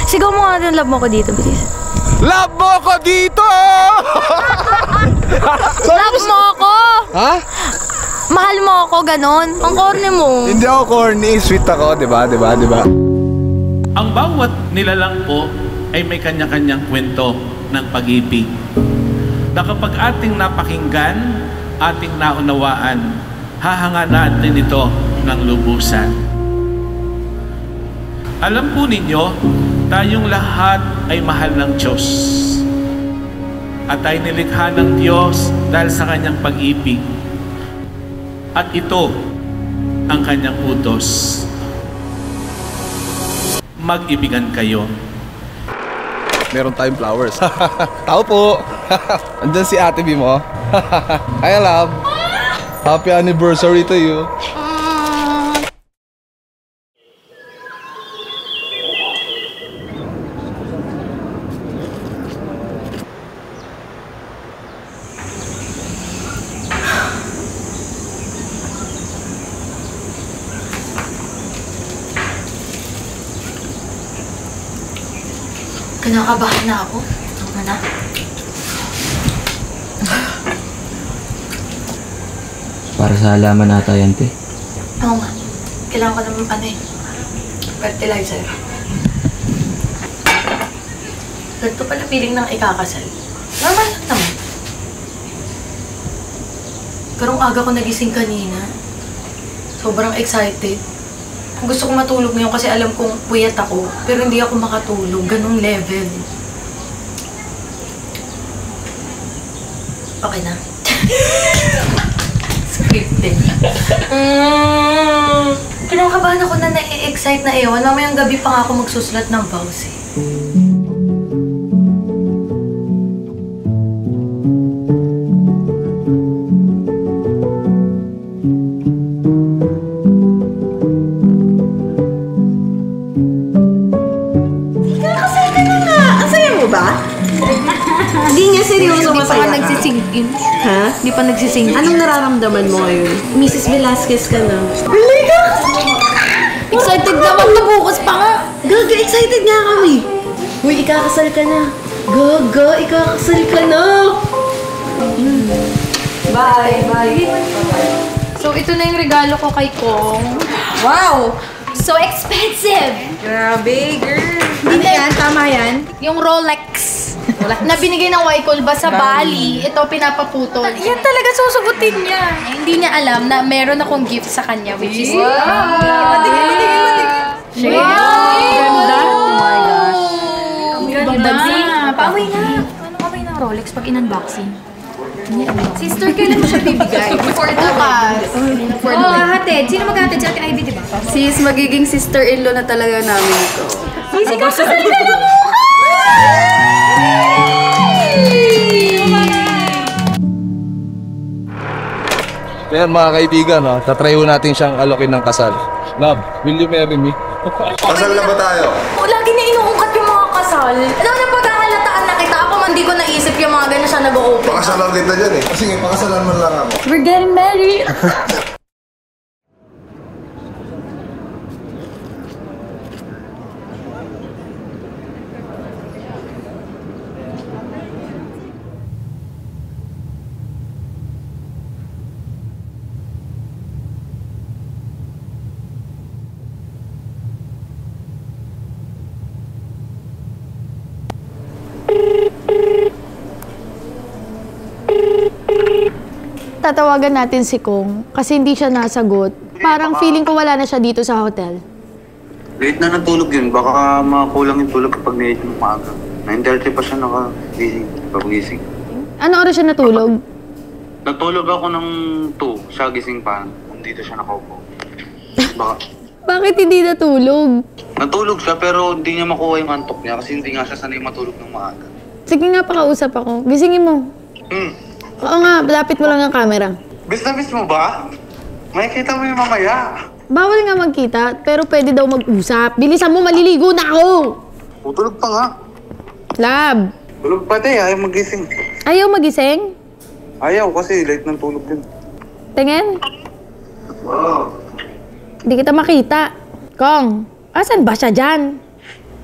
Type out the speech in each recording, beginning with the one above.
Sigaw mo nga din, love mo ko dito, bilis. Love mo ko dito! Love mo ako! Ha? Mahal mo ako, ganon. Ang corny mo. Hindi ako corny, sweet ako, di ba? Ang bawat nilalang po ay may kanya-kanyang kwento ng pag-ibig. Na kapag ating napakinggan, ating naunawaan, hahanga natin ito ng lubusan. Alam po ninyo, tayong lahat ay mahal ng Diyos. At ay nilikha ng Diyos dahil sa kanyang pag-ibig. At ito ang kanyang utos. Mag-ibigan kayo. Meron tayong flowers. Tao po! Andyan si Ate B mo. Hi, love! Happy anniversary to you! Kinakabahan na ako. Tama na. Para sa halaman nata yan, te. Oo nga. Kailangan ko naman fertilizer. Ganito pala feeling ng ikakasal. Normal lang naman. Pero ang aga ko nagising kanina. Sobrang excited. Gusto ko matulog ngayon kasi alam kong puyat ako. Pero hindi ako makatulog. Ganong level. Okay na. Scripted. Kinakabahan ako na na-excite na ewan. Mamayang gabi pa nga ako magsusulat ng vows eh. Hindi niya seryoso masaya ka. Hindi pa nagsising-in. Ha? Hindi pa nagsising-in. Anong nararamdaman mo ngayon? Mrs. Velasquez ka na. Excited naman na bukas pa nga. Gaga, excited nga kami. Uy, ikakasal ka na. Gaga, ikakasal ka na. Bye, bye. So, ito na yung regalo ko kay Kong. Wow! So expensive! Grabe, girl. Hindi yan, tama yan. Yung Rolex. Na binigay ng Waikol ba sa Bali, ito pinapaputol. Yan talaga susugutin niya. Eh, hindi niya alam na meron akong gift sa kanya, which is... Wow! Shit! Ganda. Oh my gosh. Ang ganda. Paaway na. Anong away ng Rolex pag in-unboxing? Sister, kailan mo siya bibigay? Before the bukas. Hatid. Sino maghatid? Si Ate Ivy, di ba? Sis, magiging sister-in-law na talaga namin ito. Sisi, kasal ka na mo! Ayan mga kaibigan, tatry natin siyang alokin ng kasal. Love, will you marry me? Kasal na ba tayo? Lagi niya inuungkat yung mga kasal. Alam niya, paghahalataan na kita ako, hindi ko naisip yung mga ganyan siya nag-o-open. Pakasalan kita dyan eh. Sige, pakasalan mo lang ako. We're getting married. Tatawagan natin si Kong kasi hindi siya nasagot. Parang feeling ko wala na siya dito sa hotel. Late na natulog yun. Baka makulang yung tulog kapag na-hit mo maaga. 9:30 pa siya nakagising. Ano oras siya natulog? Natulog ako ng 2. Siya gising pa. Dito siya nakaupo. Baka... Bakit hindi natulog? Natulog siya pero hindi niya makuha yung antok niya kasi hindi nga siya sanay matulog ng maaga. Sige nga, pakausap ako. Gisingin mo. Oo nga, lapit mo lang ang camera. Miss na miss mo ba? Makikita mo yung mamaya. Bawal nga magkita, pero pwede daw mag-usap. Bilisan mo, maliligo na ako! Tulog pa nga. Lab! Tulog pa tayo, ayaw magising. Ayaw magising? Ayaw kasi late ng tulog yun. Tingin? Wow. Hindi kita makita. Kong, asan ba siya dyan?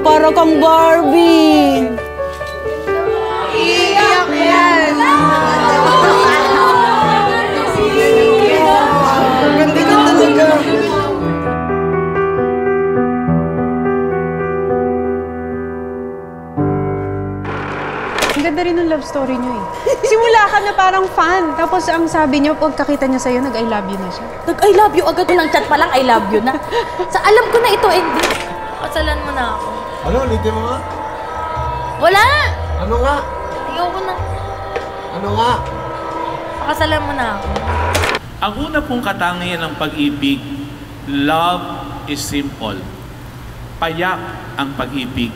para kang Barbie. Iyak yan. Ganda ka talaga. Ang ganda rin ng love story niyo eh. Simula ka na parang fan. Tapos ang sabi niyo, pagkakita niya sa'yo, nag-I love you na siya. Nag-I love you agad ng chat pa lang, I love you na. Alam ko na ito, hindi. Kasalan mo na ako. Ano? Ulitin mo nga? Wala! Ano nga? Ayoko na. Ano nga? Pakasalan mo na ako. Ang una pong katangian ng pag-ibig, love is simple. Payak ang pag-ibig.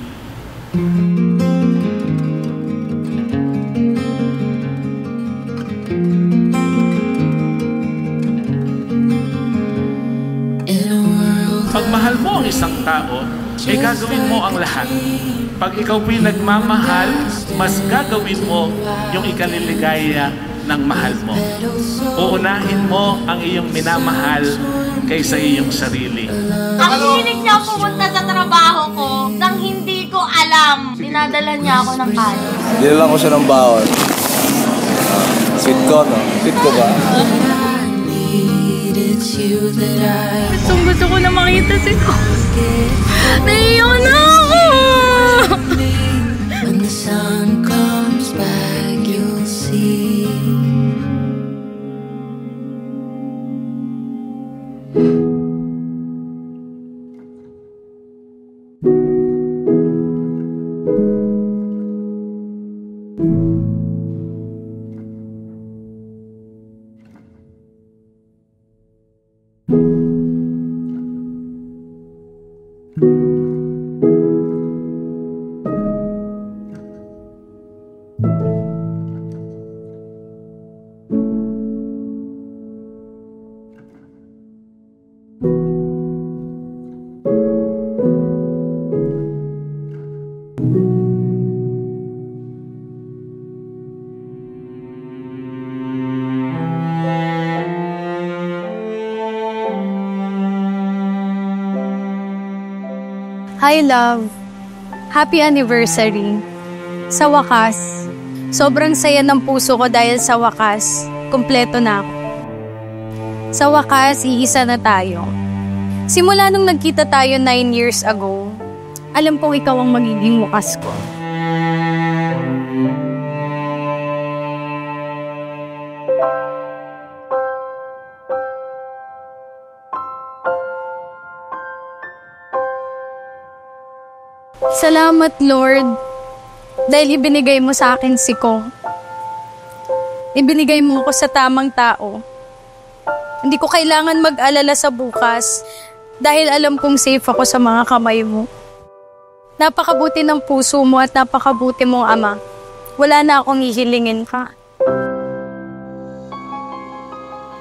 Pag mahal mo ang isang tao, ay gagawin mo ang lahat. Pag ikaw po'y nagmamahal, mas gagawin mo yung ikaliligaya ng mahal mo. Uunahin mo ang iyong minamahal kaysa iyong sarili. Ang hilig niya pumunta sa trabaho ko nang hindi ko alam. Dinadala niya ako ng kanin. Dinala ko siya ng bawal. Sweet ko, no? Sweet ko ba? Gusto ko na makita si ko. Naiiyak na ako! When the sun comes back, you'll see. Hi, love. Happy anniversary. Sa wakas, sobrang saya ng puso ko dahil sa wakas, kumpleto na ako. Sa wakas, iisa na tayo. Simula nung nagkita tayo 9 years ago, alam kong ikaw ang magiging wakas ko. Salamat, Lord, dahil ibinigay mo sa akin si Kong. Ibinigay mo ko sa tamang tao. Hindi ko kailangan mag-alala sa bukas dahil alam kong safe ako sa mga kamay mo. Napakabuti ng puso mo at napakabuti mong ama. Wala na akong hihilingin ka.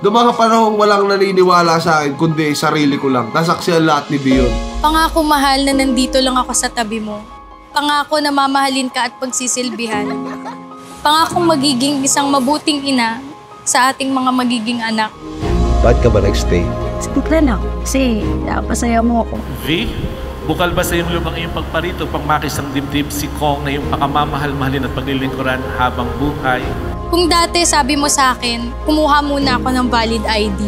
Noong mga panahong walang naniniwala sa akin, kundi sarili ko lang. Nasaksihan lahat ni Bion. Pangako, mahal, na nandito lang ako sa tabi mo. Pangako na mamahalin ka at pagsisilbihan. Pangako magiging isang mabuting ina sa ating mga magiging anak. Bakit ka ba nag-stay? Simple lang, kasi napasaya mo ako. V, bukal ba sa iyong lumang iyong pagparito pang makisang dibdib si Kong na iyong pakamamahal-mahalin at paglilingkuran habang buhay? Kung dati sabi mo sa akin, kumuha muna ako ng valid ID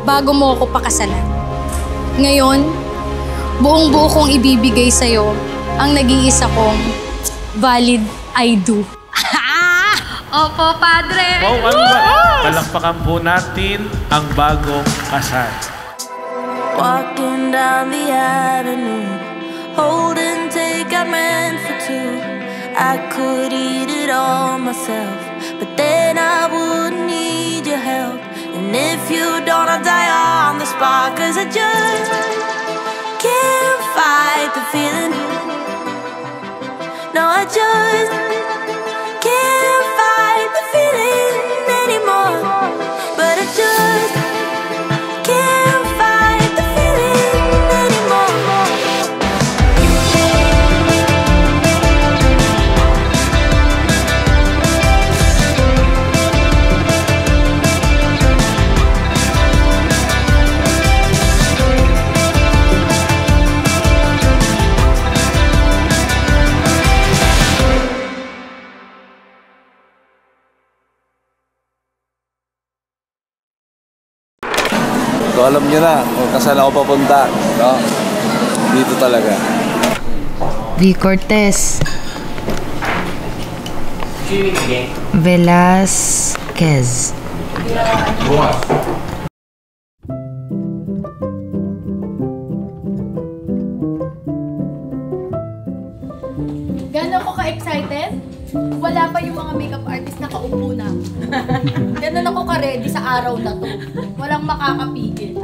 bago mo ako pakasalan. Ngayon, buong-buo kong ibibigay sa'yo ang nag-iisa kong valid I do. Opo, Padre! Wow, ano ba? Palakpakan po natin ang bagong kasal. Walking down the avenue, hold and take, I meant for two. I could eat it all myself, but then I wouldn't need your help. And if you don't, I'll die on the spot, 'cause I just can't fight the feeling. No, I just can't fight the feeling anymore. But I just can't fight the feeling anymore. alam nyo na kung saan ako papunta. No? Dito talaga. V. Cortez. Velasquez. Gano'n ako ka-excited? Wala pa yung mga makeup artist na kaupo na. Gano'n ako ka-ready sa araw na to. Walang makakapigil.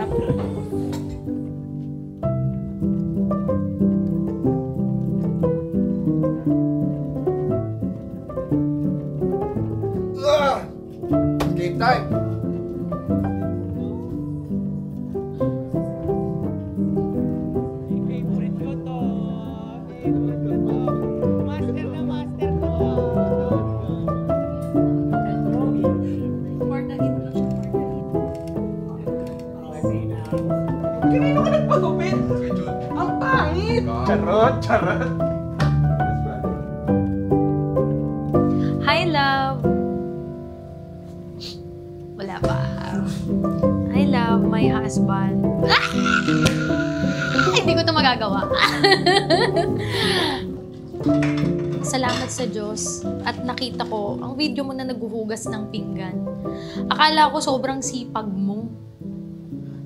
Game time! Kanino ka nagpagupit? Ang pangit! Charot, charot! Hi, love! Wala pa. I love my husband. Ah! Hindi ko ito magagawa. Salamat sa Diyos at nakita ko ang video mo na naghuhugas ng pinggan. Akala ko sobrang sipag mo.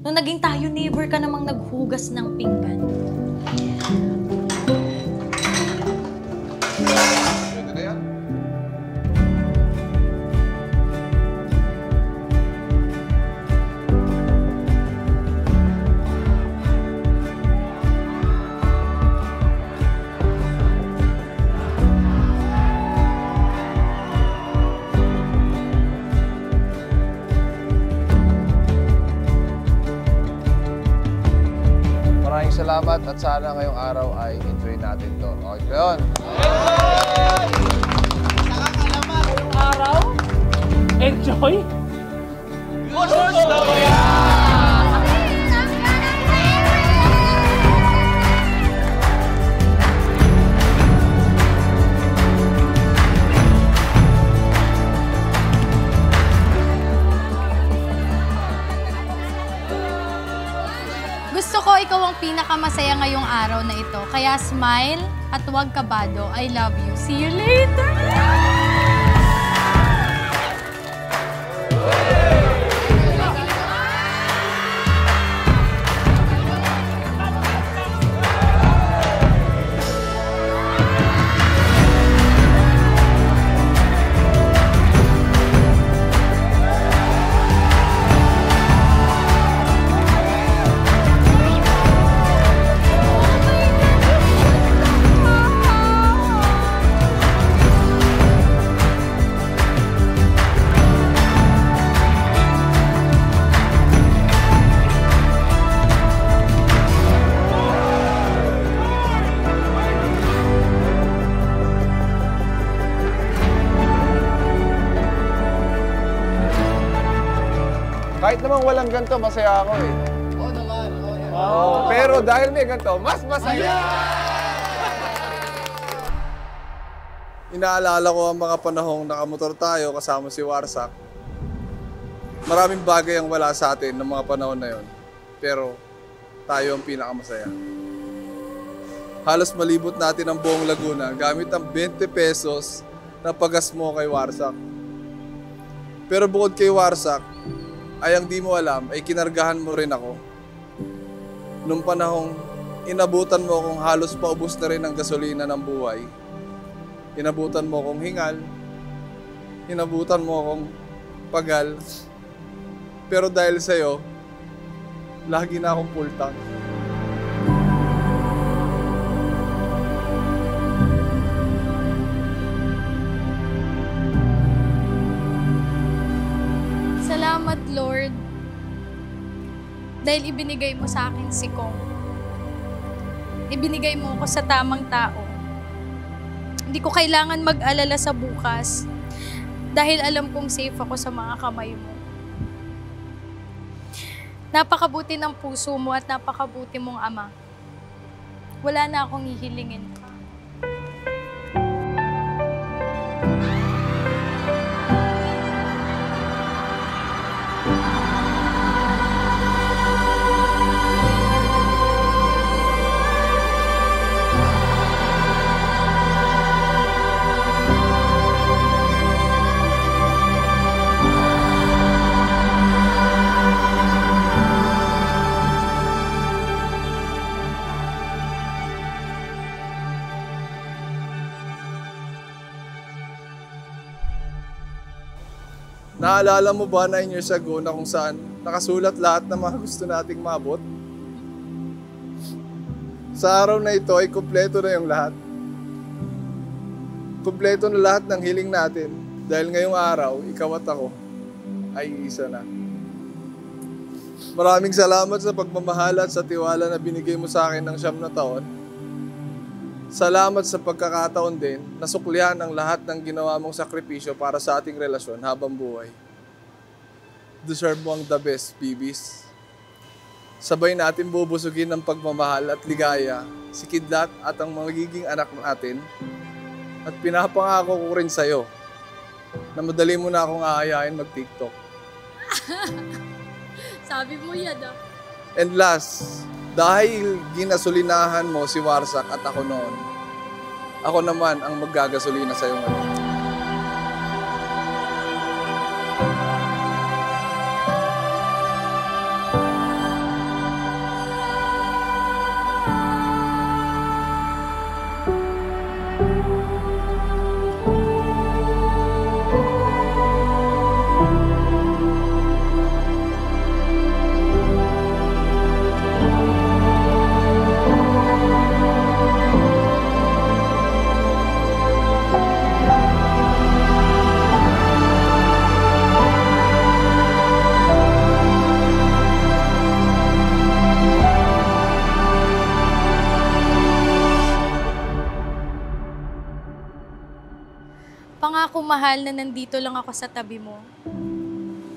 Nung naging tayo, never ka namang naghugas ng pinggan. Salamat at sana ngayong araw ay enjoy natin to. Okay, yun. Nakakalaman ngayong araw? Enjoy? Gusto! Gusto ko ikaw ang pinakamasaya ngayong araw na ito. Kaya smile at huwag kabado. I love you. See you later! Kahit naman walang ganito, masaya ako eh. Oo naman. Pero dahil may ganito, mas masaya! Inaalala ko ang mga panahong nakamotor tayo kasama si Warsak. Maraming bagay ang wala sa atin ng mga panahon na yon. Pero tayo ang pinakamasaya. Halos malibot natin ang buong Laguna gamit ang 20 pesos na pagas mo kay Warsak. Pero bukod kay Warsak, ay ang di mo alam ay kinargahan mo rin ako. Nung panahong inabutan mo akong halos paubos na rin ang gasolina ng buhay. Inabutan mo akong hingal. Inabutan mo akong pagal. Pero dahil sa'yo, lagi na akong full tank. Salamat, Lord. Dahil ibinigay mo sa akin si Kong. Ibinigay mo ako sa tamang tao. Hindi ko kailangan mag-alala sa bukas dahil alam kong safe ako sa mga kamay mo. Napakabuti ng puso mo at napakabuti mong ama. Wala na akong hihilingin pa. Naalala mo ba 9 years ago na kung saan nakasulat lahat ng mga gusto nating maabot? Sa araw na ito ay kumpleto na yung lahat. Kumpleto na lahat ng hiling natin dahil ngayong araw, ikaw at ako ay isa na. Maraming salamat sa pagmamahal at sa tiwala na binigay mo sa akin ng 9 na taon. Salamat sa pagkakataon din na suklihan ang lahat ng ginawa mong sakripisyo para sa ating relasyon habang buhay. Deserve mo ang the best, Bibis. Sabay natin bubusugin ng pagmamahal at ligaya si Kidlat at ang magiging anak natin. At pinapangako ko rin sa'yo na madali mo na akong aayain mag-TikTok. Sabi mo yan ah. And last, dahil ginasolinahan mo si Warsak at ako noon, ako naman ang maggagasolina sa'yo ngayon. Pangako mahal na nandito lang ako sa tabi mo.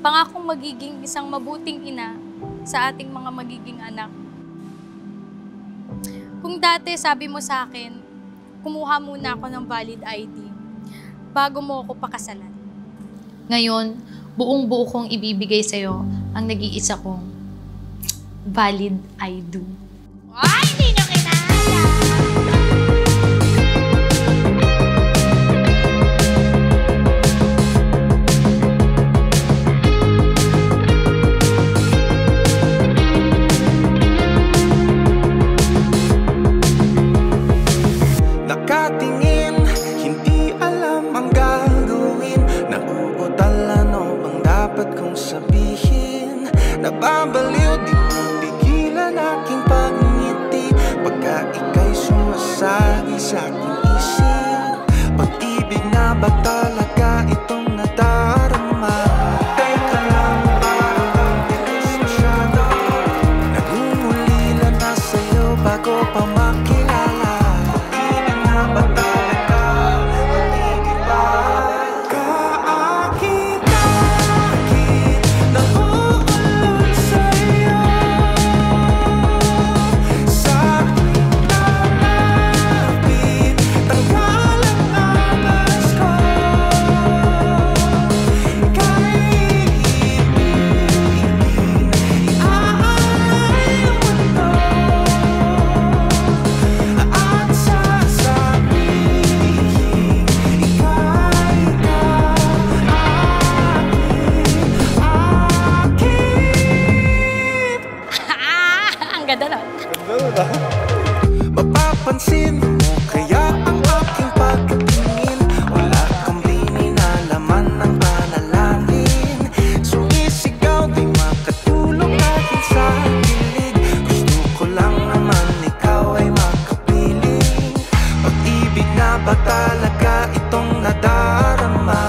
Pangakong magiging isang mabuting ina sa ating mga magiging anak. Kung dati sabi mo sa akin, kumuha muna ako ng valid ID bago mo ako pakasalan. Ngayon, buong-buo kong ibibigay sa'yo ang nag-iisa kong valid ID. Ay, hindi nyo kinaya! Nakatingin, hindi alam ang gagawin. Nauutal ano bang dapat kong sabihin? Nababaliw, di mapigilan aking pagngiti pagka ika'y sumasagi sa aking isip. Pag-ibig na ba talaga itong nadarama? Teka lang, parang ang bilis masyado. Nagungulila na sa'yo bago pa makilala. Mapapansin mo kaya ang aking pagtingin? Wala kang binilalaman ng panalangin. Sumisigaw di makatulong natin sa kilig. Gusto ko lang naman ikaw ay makapiling. Pag-ibig na ba talaga itong nadarama?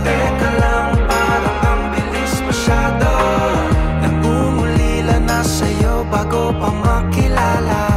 Teka lang, parang ang bilis masyado. Nangungulila na sa'yo bago pa makilala.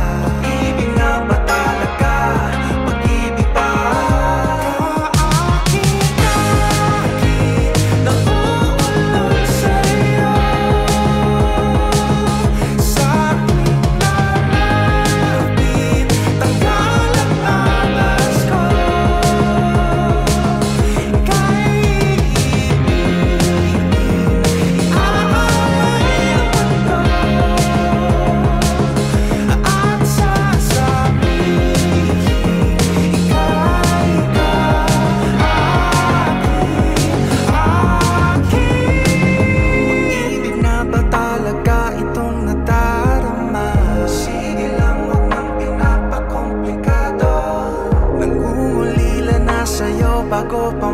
Bago pa